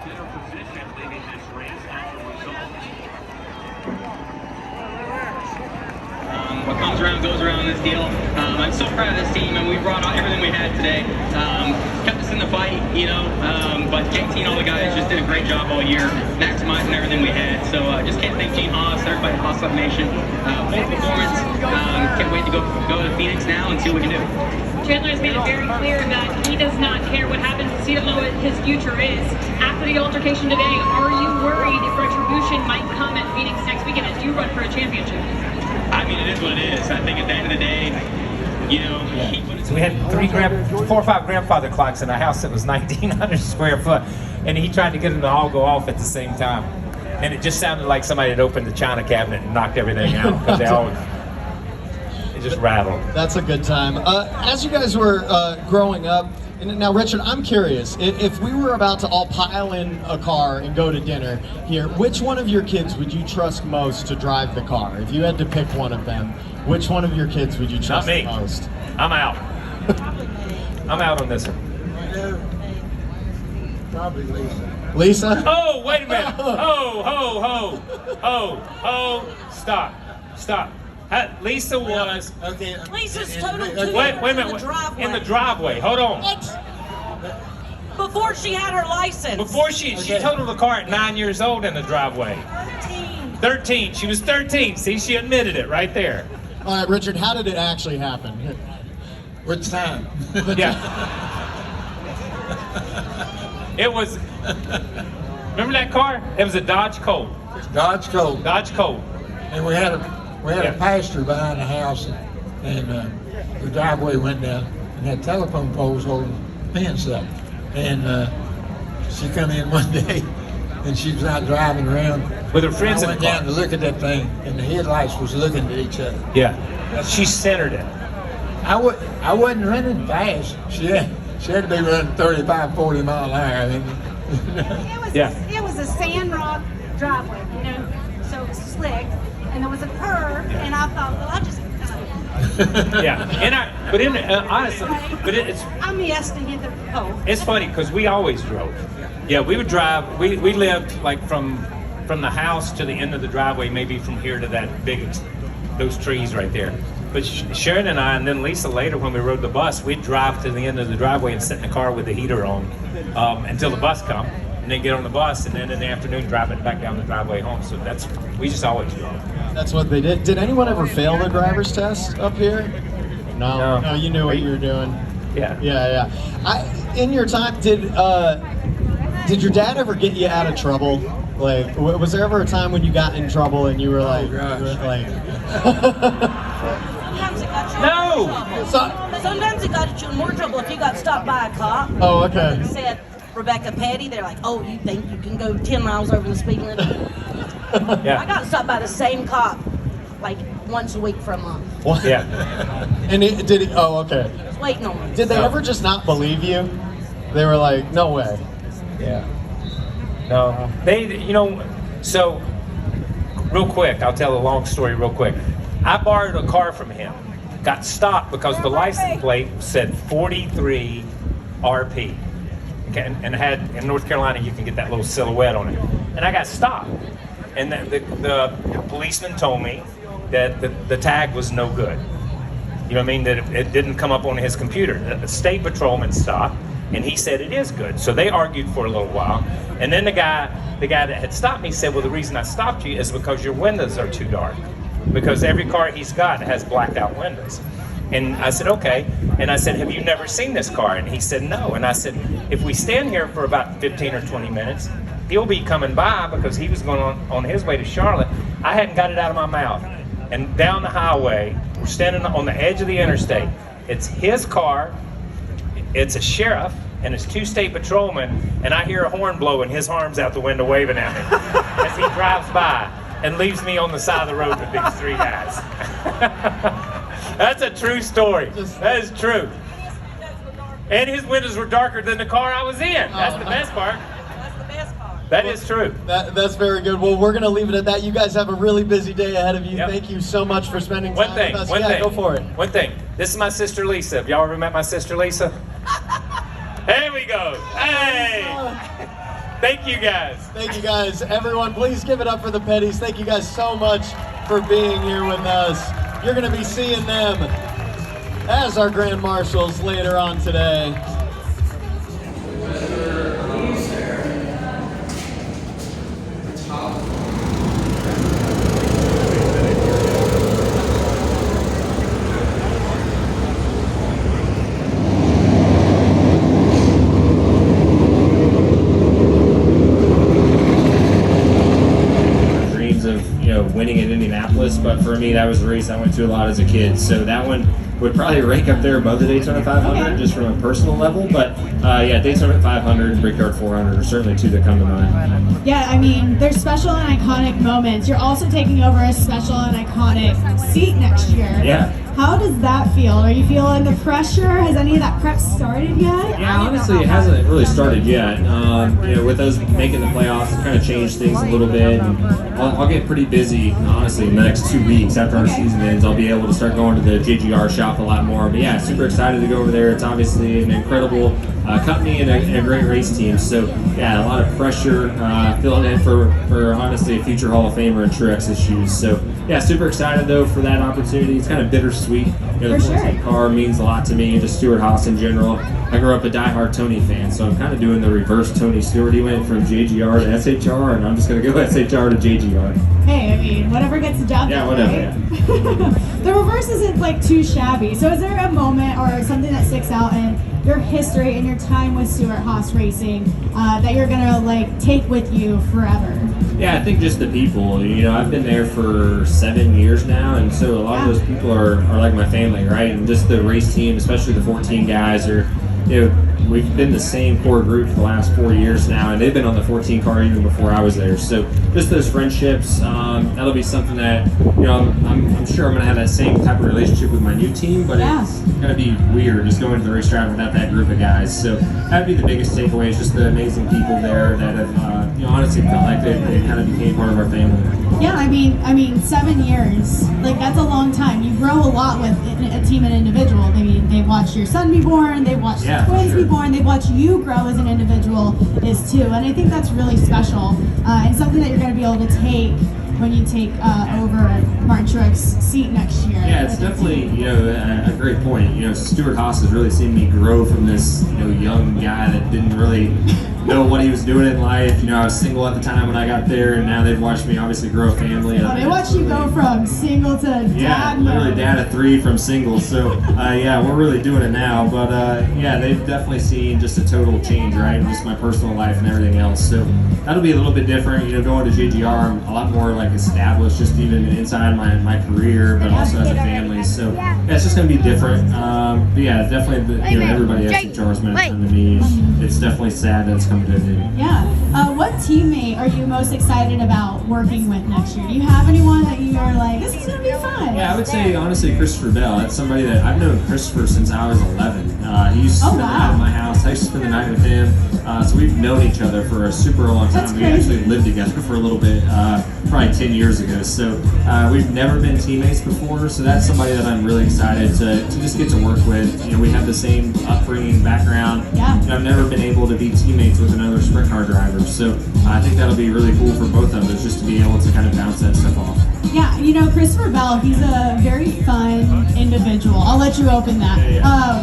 center position leading this race as a result. What comes around goes around in this deal. I'm so proud of this team, and we brought out everything we had today. Kept us in the fight, but JT and all the guys just did a great job all year, maximizing everything we had. So just can't thank Gene Haas, everybody at Haas Up Nation. Full performance. Can't wait to go to Phoenix now and see what we can do. Chandler has made it very clear that he does not care what happens. He doesn't know what his future is. After the altercation today, are you worried if retribution might come at Phoenix next weekend as you run for a championship? I mean, it is what it is. I think at the end of the day, he put his... We had 4 or 5 grandfather clocks in a house that was 1,900 square foot, and he tried to get them to all go off at the same time. And it just sounded like somebody had opened the china cabinet and knocked everything out, because it just rattled. That's a good time. As you guys were growing up, and now Richard, I'm curious, if we were about to all pile in a car and go to dinner here, which one of your kids would you trust most to drive the car? If you had to pick one of them, which one of your kids would you trust the most? I'm out. I'm out on this one. Probably Lisa. Lisa? Oh, wait a minute. Stop. Lisa was... Okay. Lisa's totaled Wait a minute. In the driveway. Hold on. Before she had her license. Before she totaled the car at 9 years old in the driveway. 13. She was 13. See, she admitted it right there. All right, Richard, how did it actually happen? Which time? Yeah. It was... Remember that car? It was a Dodge Colt. Dodge Colt. Dodge Colt. And we had a pasture behind the house, and the driveway went down and had telephone poles holding fence up. And she come in one day, and she was out driving around with her friends in the car. I went down to look at that thing, and the headlights was looking at each other. Yeah, she centered it. I wasn't running fast. She had to be running 35, 40 mile an hour. It was a sand rock driveway, so it was slick, and there was a curve, and I thought, well, I just. It's. I'm yes to hit the pole. It's funny because we always drove. Yeah, we would drive. We lived like from the house to the end of the driveway, maybe from here to that those trees right there. But Sharon and I, and then Lisa later, when we rode the bus, we'd drive to the end of the driveway and sit in the car with the heater on until the bus come, and then get on the bus, and then in the afternoon drive it back down the driveway home. So we just always drove. That's what they did. Did anyone ever fail the driver's test up here? No, you knew what you were doing. Yeah. In your time, did your dad ever get you out of trouble? Like, was there ever a time when you got in trouble and you were like, Sometimes it got you in more trouble. Sometimes it got you in more trouble if you got stopped by a cop. Oh, okay. And said Rebecca Petty, they're like, oh, you think you can go 10 miles over the speed limit? Yeah. I got stopped by the same cop like once a week for a month. What? Yeah. And did he? Oh, okay. Just waiting on me. Did they ever just not believe you? They were like, no way. Yeah. No. So real quick, I'll tell a long story real quick. I borrowed a car from him. Got stopped because the license plate said 43 RP. Okay, and had in North Carolina you can get that little silhouette on it. And I got stopped. And the policeman told me that the tag was no good. You know what I mean? That it didn't come up on his computer. The state patrolman stopped, and he said it is good. So they argued for a little while. And then the guy that had stopped me said, well, the reason I stopped you is because your windows are too dark. Because every car he's got has blacked out windows. And I said, okay. And I said, have you never seen this car? And he said, no. And I said, if we stand here for about 15 or 20 minutes, he'll be coming by because he was going on his way to Charlotte. I hadn't got it out of my mouth. And down the highway, we're standing on the edge of the interstate. It's his car, it's a sheriff, and it's 2 state patrolmen, and I hear a horn blow and his arm's out the window waving at me as he drives by and leaves me on the side of the road with these 3 guys. That's a true story. That is true. And his windows were darker than the car I was in. That's the best part. That's the best part. That is true. That's very good. Well, we're going to leave it at that. You guys have a really busy day ahead of you. Yep. Thank you so much for spending time with us. One thing. Go for it. One thing. This is my sister Lisa. Have y'all ever met my sister Lisa? There we go. Hey! Thank you guys. Thank you guys. Everyone, please give it up for the Petties. Thank you guys so much for being here with us. You're going to be seeing them as our Grand Marshals later on today. Winning at Indianapolis, but for me that was a race I went to a lot as a kid, so that one would probably rank up there above the Daytona 500 just from a personal level, but yeah, Daytona 500 and Brickyard 400 are certainly two that come to mind. Yeah, I mean, there's special and iconic moments. You're also taking over a special and iconic seat next year. Yeah. How does that feel? Are you feeling the pressure? Has any of that prep started yet? Yeah, honestly, it hasn't really started yet. You know, with us making the playoffs, it kind of changed things a little bit. And I'll get pretty busy, honestly, in the next 2 weeks after our season ends. I'll be able to start going to the JGR shop a lot more. But yeah, super excited to go over there. It's obviously an incredible company and a great race team. So yeah, a lot of pressure filling in for honestly a future Hall of Famer in Truex's shoes. So yeah, super excited though for that opportunity. It's kind of bittersweet. You know, the 14 car means a lot to me, just Stewart Haas in general. I grew up a diehard Tony fan, so I'm kind of doing the reverse Tony Stewart. He went from JGR to SHR, and I'm just going to go SHR to JGR. Hey, I mean, whatever gets the job done. Yeah, whatever. Right? Yeah. The reverse isn't like too shabby. So is there a moment or something that sticks out in your history and your time with Stewart Haas Racing that you're going to like take with you forever? Yeah, I think just the people. You know, I've been there for 7 years now, and so a lot of those people are like my family, right? And just the race team, especially the 14 guys, are, you know, we've been the same core group for the last 4 years now, and they've been on the 14 car even before I was there. So just those friendships, that'll be something that, you know, I'm sure I'm going to have that same type of relationship with my new team, but it's going to be weird just going to the racetrack without that group of guys. So that'd be the biggest takeaway, is just the amazing people there that have, you know, honestly felt like they kind of became part of our family. Yeah, I mean, 7 years, like that's a long time. You grow a lot with a team and individual. I mean, they watched your son be born, they watched the twins be born, they watch you grow as an individual is too. And I think that's really special and something that you're going to be able to take when you take over Martin Truex's seat next year. Yeah, it's definitely, you know, a great point. You know, Stewart Haas has really seen me grow from this, you know, young guy that didn't really know what he was doing in life. You know, I was single at the time when I got there, and now they've watched me obviously grow a family. Oh, they watched you go from single to dad. Yeah, literally dad at 3 from single. So yeah, we're really doing it now. But yeah, they've definitely seen just a total change, right? Just my personal life and everything else. So that'll be a little bit different. You know, going to JGR, I'm a lot more like established, just even inside my career, but also as a family. So yeah, it's just going to be different. But yeah, definitely, you know, everybody at SHR has meant a ton to me. It's definitely sad that it's coming to an end. Yeah. What teammate are you most excited about working with next year? Do you have anyone that you are like, this is going to be fun? Yeah, I would say, honestly, Christopher Bell. That's somebody that I've known Christopher since I was 11. He used to spend the night at my house. I used to spend the night with him. So we've known each other for a super long time. We actually lived together for a little bit, probably 10 years ago. So we've never been teammates before. So that's somebody that I'm really excited to just get to work with. You know, we have the same upbringing, background. Yeah. And I've never been able to be teammates with another sprint car driver. So I think that'll be really cool for both of us, just to be able to kind of bounce that stuff off. Yeah, you know, Christopher Bell, he's a very fun individual. I'll let you open that.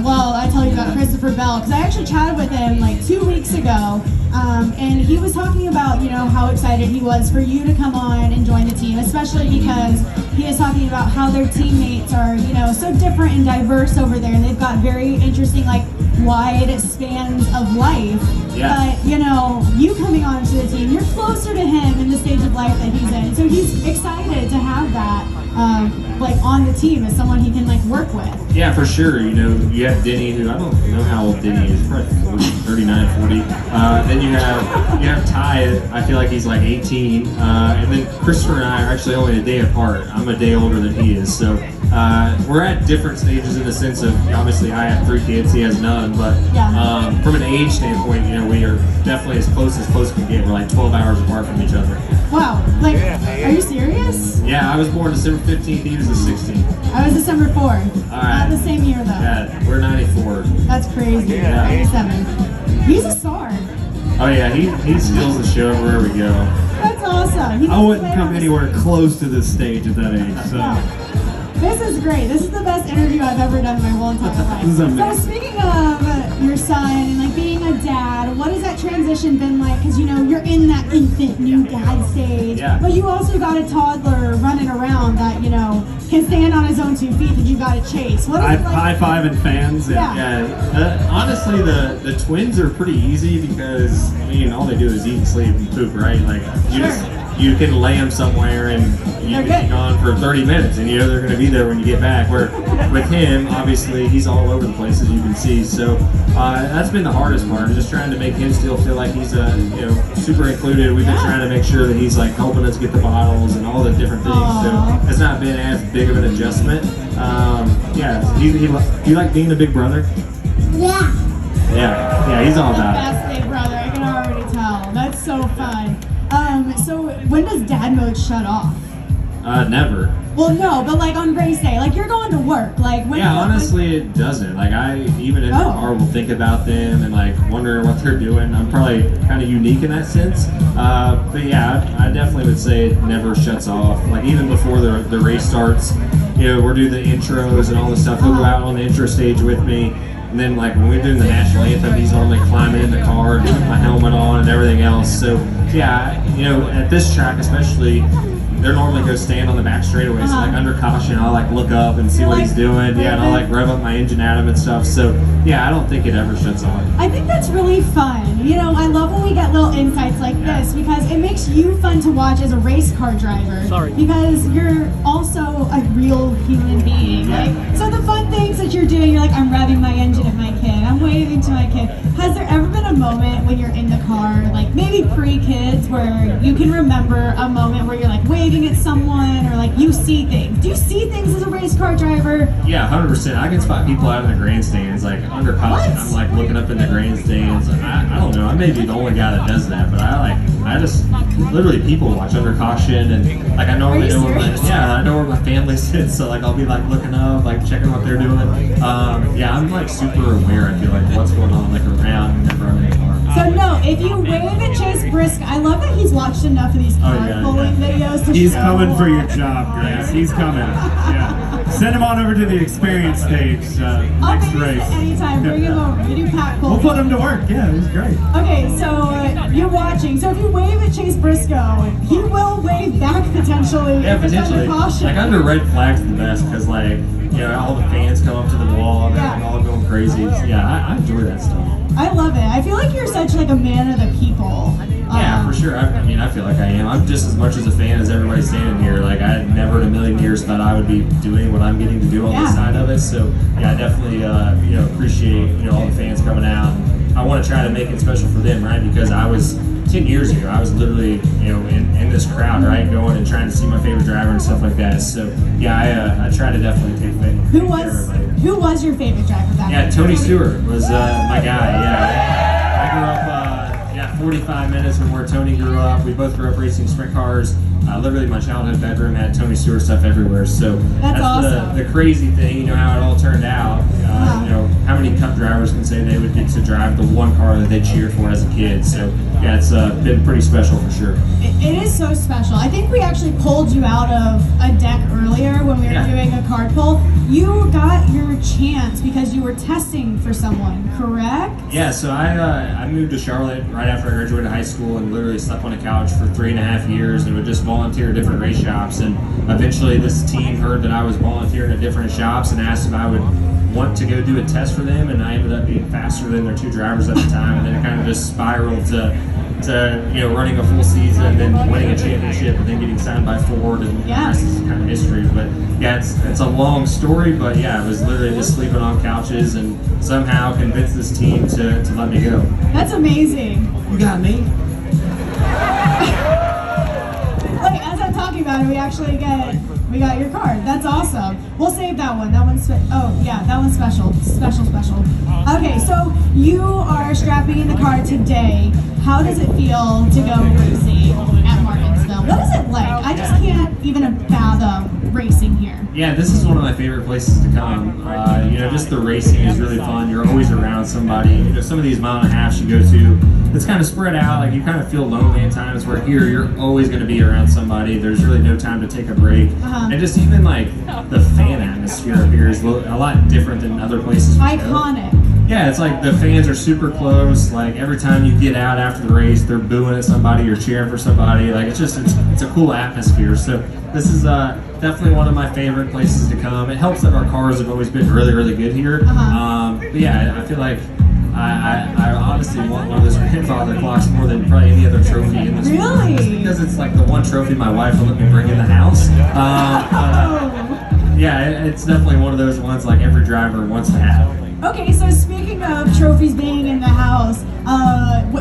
Well, I tell you about Christopher Bell, because I actually chatted with him like 2 weeks ago, and he was talking about, you know, how excited he was for you to come on and join the team, especially because he is talking about how their teammates are, you know, so different and diverse over there. They've got very interesting, like, wide spans of life. Yeah. But, you know, you coming on to the team, you're closer to him in the stage of life that he's in. So he's excited to have that, like, on the team as someone he can, like, work with. Yeah, for sure. You know, you have Denny, who, I don't know how old Denny is, probably 40, 39, 40. Then you have Ty, I feel like he's like 18. And then Christopher and I are actually only a day apart. I'm a day older than he is. So we're at different stages in the sense of, obviously I have 3 kids, he has none, but from an age standpoint, you know, we are definitely as close can get. We're like 12 hours apart from each other. Wow, like, are you serious? Yeah, I was born December 15th, he was the 16th. I was December 4th. All right. Not the same year, though. Yeah, we're 94. That's crazy. Yeah. 97. He's a star. Oh yeah, he steals the show wherever we go. That's awesome. I wouldn't come anywhere close to this stage at that age. So. This is great. This is the best interview I've ever done in my whole entire life. This is amazing. So speaking of your son and like being a dad, what has that transition been like? Because you know you're in that infant new dad stage, but you also got a toddler running around that you know can stand on his own 2 feet that you got to chase. What is it like? High-fiving fans. Yeah. Honestly, the twins are pretty easy because I mean all they do is eat, sleep, and poop, right? Like you can lay them somewhere and you can be gone for 30 minutes and you know they're going to be there when you get back. Where with him, obviously, he's all over the place as you can see. So that's been the hardest part, just trying to make him still feel like he's super included. We've been trying to make sure that he's like helping us get the bottles and all the different things. So it's not been as big of an adjustment. You like being a big brother? Yeah, he's all about it. Best big brother, I can already tell. That's so fun. So when does dad mode shut off? Never. Well, no, but like on race day, like you're going to work, like when. Yeah, honestly, it doesn't. Like I even in the car will think about them and like wonder what they're doing. I'm probably kind of unique in that sense. But yeah, I definitely would say it never shuts off. Like even before the race starts, you know, we're doing the intros and all this stuff. He'll go out on the intro stage with me. And then like when we're doing the national anthem, he's normally climbing in the car and putting my helmet on and everything else. So yeah, you know, at this track especially, they're normally go stand on the back straightaway. So like under caution, I'll like look up and see what he's doing. Yeah, and I'll like rev up my engine at him and stuff. So yeah, I don't think it ever shuts off. I think that's really fun. You know, I love when we get little insights like this because it makes you fun to watch as a race car driver. Sorry. Because you're also a real human being. Like, so the fun things that you're doing, you're like, I'm revving my engine at my kid, I'm waving to my kid. Has there ever been a moment when you're in the car, like maybe pre-kids, where you can remember a moment where you're like waving at someone or like you see things? Do you see things as a race car driver? Yeah, 100%. I can spot people out in the grandstands, like under caution. I'm like looking up in the grandstands. I don't know. I may be the only guy that does that, but I just literally people watch under caution and like I normally know I know where my family sits, so like I'll be like looking up, like checking what they're doing. I'm like super aware. I feel like what's going on like around whenever I'm in the car. So no, if you wave at Chase Briscoe, I love that he's watched enough of these car pulling videos to He's show. coming for your job, Grace. He's coming. Yeah. Send him on over to the experience stage next race. Anytime, bring him over. We do pack pull. We'll put him to work. Yeah, it was great. Okay, so you're watching. So if you wave at Chase Briscoe, he will wave back potentially. Yeah, if it's potentially. under caution. Like under red flags is the best because like you know all the fans come up to the wall and they're all going crazy. So, yeah, I enjoy that stuff. I love it. I feel like you're such like a man of the people. Yeah, for sure. I feel like I am. I'm just as much as a fan as everybody standing here. Like I never in a million years thought I would be doing what I'm getting to do on this side of it. So yeah, I definitely appreciate all the fans coming out. And I want to try to make it special for them, right? Because I was 10 years ago, I was literally in this crowd, right, going and trying to see my favorite driver and stuff like that. So yeah, I try to definitely take faith. Who was your favorite driver back then? Yeah, Tony Stewart was my guy. Yeah, I grew up 45 minutes from where Tony grew up. We both grew up racing sprint cars. Literally, my childhood bedroom had Tony Stewart stuff everywhere. So that's awesome. The crazy thing, how it all turned out. How many Cup drivers can say they would get to drive the one car that they cheered for as a kid? So yeah, it's been pretty special for sure. It is so special. I think we actually pulled you out of a deck earlier when we were doing a card pull. You got your chance because you were testing for someone, correct? Yeah, so I moved to Charlotte right after I graduated high school and literally slept on a couch for 3.5 years and would just volunteer at different race shops. And eventually this team heard that I was volunteering at different shops and asked if I would want to go do a test for them, and I ended up being faster than their 2 drivers at the time, and then it kind of just spiraled to running a full season and then winning a championship and then getting signed by Ford, and the rest is kind of history. But yeah, it's a long story, but yeah, it was literally just sleeping on couches and somehow convinced this team to let me go. That's amazing. You got me. Like, as I'm talking about it, we got your card. That's awesome. We'll save that one. That one's that one's special. Special. Okay, so you are strapping in the car today. How does it feel to go racing at Martinsville? What is it like? I just can't even fathom racing here. Yeah, this is one of my favorite places to come. You know, just the racing is really fun. You're always around somebody. You know, some of these mile and a halves you go to, it's kind of spread out. Like you kind of feel lonely at times. Where here, you're always going to be around somebody. There's really no time to take a break. And just even like the fan atmosphere up here is a lot different than other places. Iconic. Yeah, it's like the fans are super close. Like every time you get out after the race, they're booing at somebody, you're cheering for somebody. Like it's a cool atmosphere. So this is definitely one of my favorite places to come. It helps that our cars have always been really, really good here. But yeah, I feel like I honestly want one of those grandfather clocks more than probably any other trophy in this world. Just because it's like the one trophy my wife will let me bring in the house. Yeah, it's definitely one of those ones like every driver wants to have. Okay, so speaking of trophies being in the house,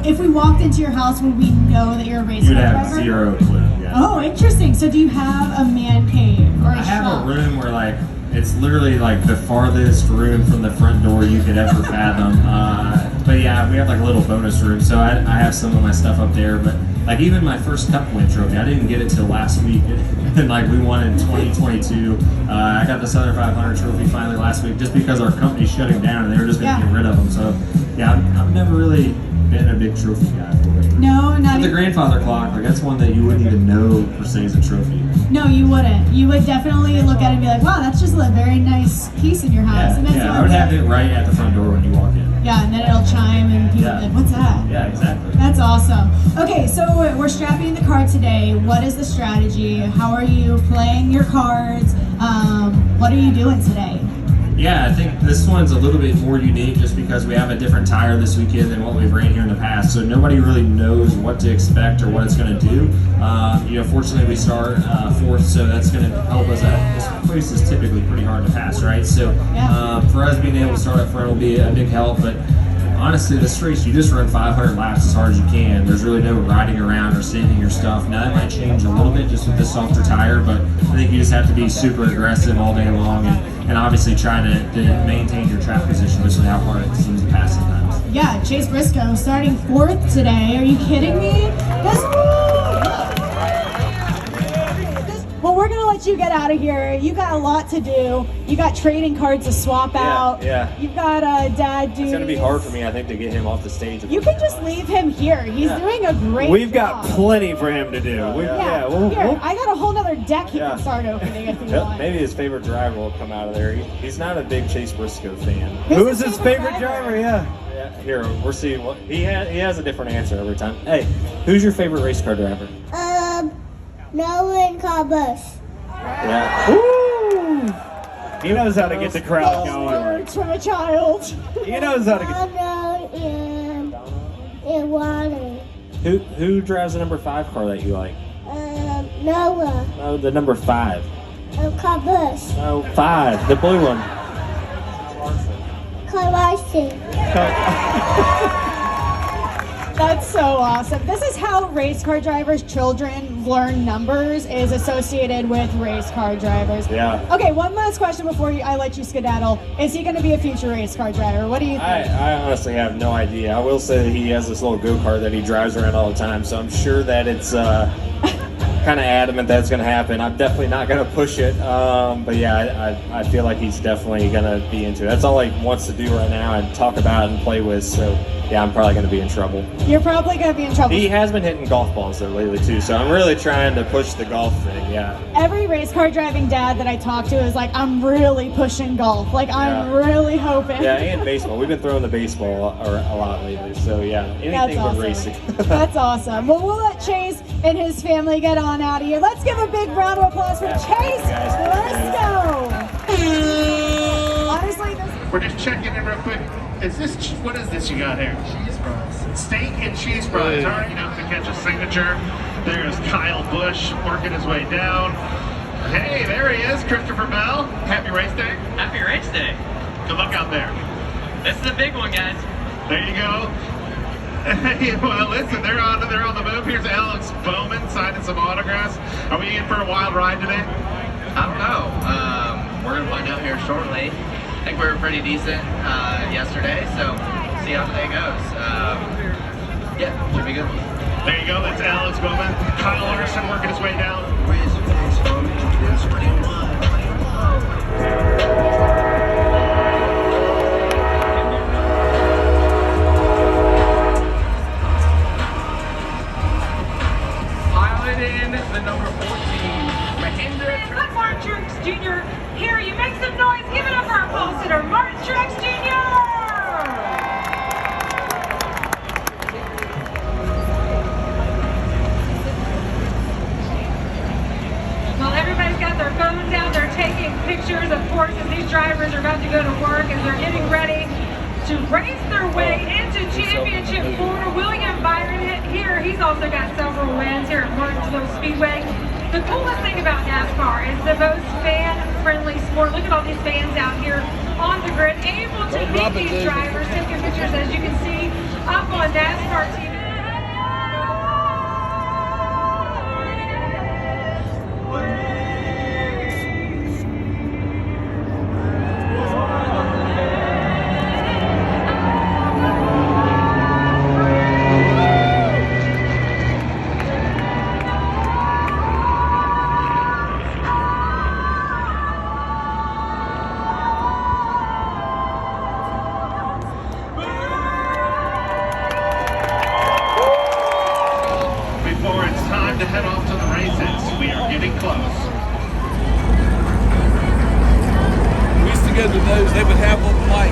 if we walked into your house, would we know that you're a race car driver? You'd have zero clue. Yeah. Oh, interesting. So do you have a man cave or a I have shop? a room where like it's literally like the farthest room from the front door you could ever fathom. But yeah, we have like a little bonus room, so I have some of my stuff up there. But like even my first Cup win trophy, I didn't get it till last week, and like we won in 2022. I got the Southern 500 trophy finally last week, just because our company's shutting down and they were just going to get rid of them. So yeah, I've never really been a big trophy guy for it. No, not The grandfather clock, like that's one that you wouldn't even know per se is a trophy. No, you wouldn't. You would definitely look at it and be like, wow, that's just a very nice piece in your house. And that's I would have it right at the front door when you walk in. Yeah, and then it'll chime and people are like, what's that? Yeah, exactly. That's awesome. Okay, so we're strapping the car today. What is the strategy? How are you playing your cards? What are you doing today? Yeah, I think this one's a little bit more unique just because we have a different tire this weekend than what we've ran here in the past. So nobody really knows what to expect or what it's going to do. You know, fortunately we start fourth, so that's going to help us out. This place is typically pretty hard to pass, right? So for us being able to start up front will be a big help. But honestly, this race, you just run 500 laps as hard as you can. There's really no riding around or saving your stuff. Now that might change a little bit just with the softer tire, but I think you just have to be super aggressive all day long and obviously try to maintain your track position, which is how hard it seems to pass sometimes. Yeah, Chase Briscoe starting fourth today. Are you kidding me? Well, we're gonna let you get out of here. You got a lot to do. You got trading cards to swap out. Yeah. You've got dad duties. It's going to be hard for me, I think, to get him off the stage. You can just leave him here. He's doing a great We've job. got plenty for him to do. Here, I got a whole nother deck he can start opening if you want. Maybe his favorite driver will come out of there. He's not a big Chase Briscoe fan. Who is his favorite driver? Yeah. Here, we're seeing what he has a different answer every time. Hey, who's your favorite race car driver? Nolan Cabas. Yeah. Woo! He knows how to get the crowd going. Words from a child. He knows how to get. And water. Who drives the number 5 car that you like? Noah. Oh, the number 5. Cabas. Oh, 5, the blue one. Carson. That's so awesome. This is how race car drivers' children learn numbers, is associated with race car drivers. Yeah. Okay, one last question before I let you skedaddle. Is he going to be a future race car driver? What do you think? I honestly have no idea. I will say that he has this little go-kart that he drives around all the time, so I'm sure that it's kind of adamant that it's going to happen. I'm definitely not going to push it, but yeah, I feel like he's definitely going to be into it. That's all he wants to do right now and talk about and play with, so yeah, I'm probably going to be in trouble. You're probably going to be in trouble. He has been hitting golf balls though lately too, so I'm really trying to push the golf thing, yeah. Every race car driving dad that I talk to is like, I'm really pushing golf. Like, I'm really hoping. Yeah, and baseball. We've been throwing the baseball a lot lately, so yeah, anything but racing. That's awesome. Well, we'll let Chase and his family get on out of here. Let's give a big round of applause for Chase. Let's go. Honestly, we're just checking in real quick. What is this you got here? Cheese fries. Steak and cheese fries. All right, enough to catch a signature. There's Kyle Busch working his way down. Hey, there he is, Christopher Bell. Happy race day. Happy race day. Good luck out there. This is a big one, guys. There you go. Hey, well, listen, they're on the move. Here's Alex Bowman signing some autographs. Are we in for a wild ride today? I don't know. We're going to find out here shortly. I think we were pretty decent yesterday, so see how today goes. Yeah, should be good. There you go. That's Alex Bowman. Kyle Larson working his way down. right in the number 14, Mahinder. Let Martin Truex Jr. hear you. Make some noise. Give it up for our pole sitter, Martin Truex Jr. Well, everybody's got their phones out. They're taking pictures, of course, as these drivers are about to go to work, as they're getting ready to race their way into Championship 4. William Byron here, he's also got several wins here at Martinsville Speedway. The coolest thing about NASCAR is the most fan-friendly sport. Look at all these fans out here on the grid, able to meet these drivers, taking pictures, as you can see, up on NASCAR TV. To head off to the races. We are getting close. We used to go to those, they would have them like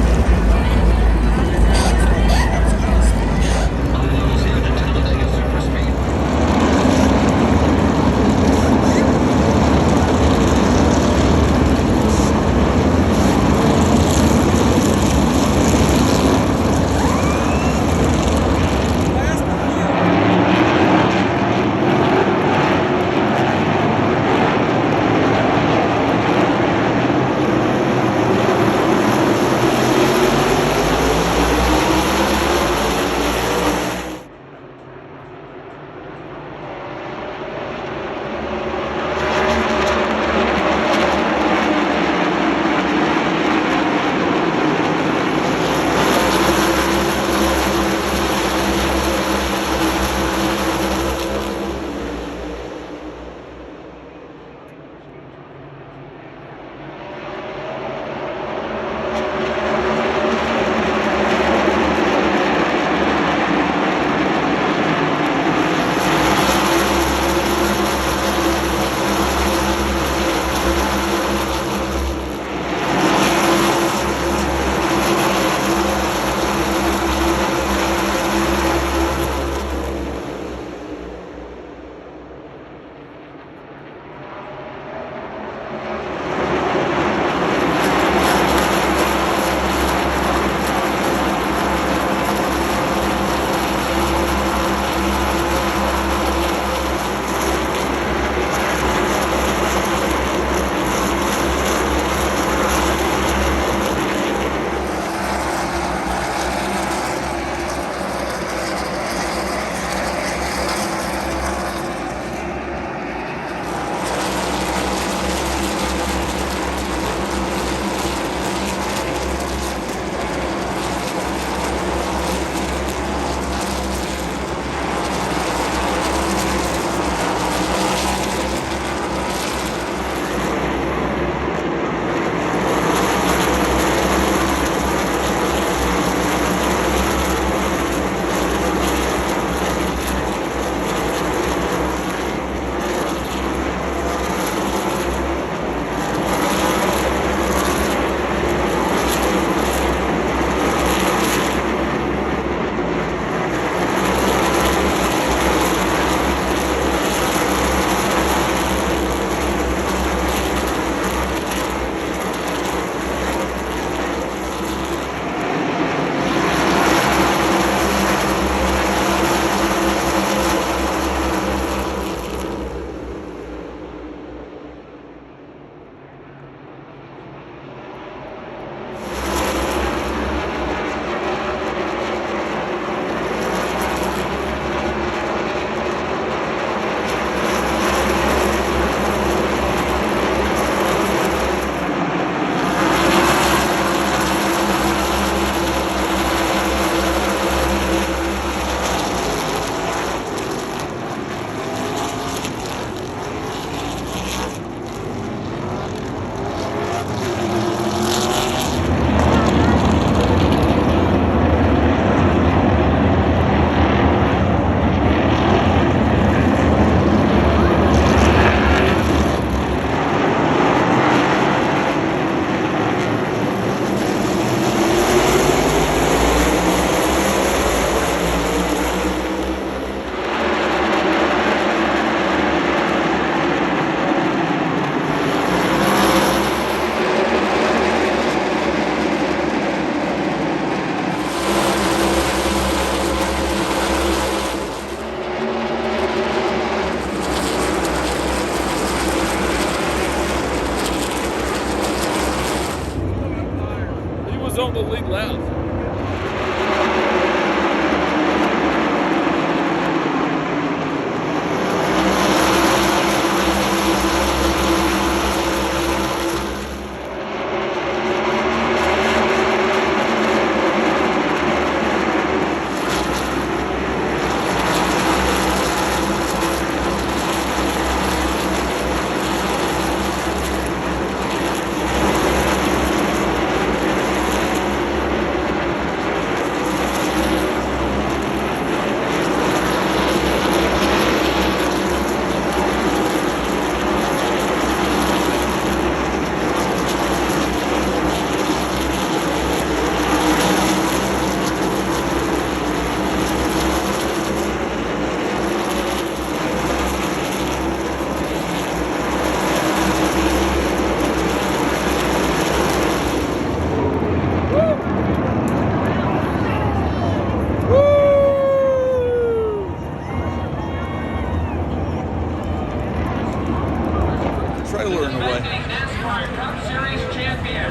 trailer in the way. NASCAR Cup Series champion.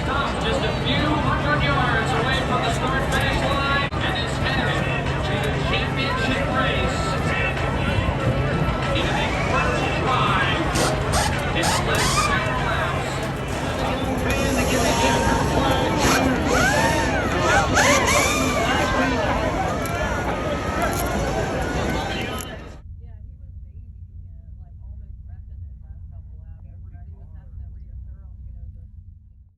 Stopped just a few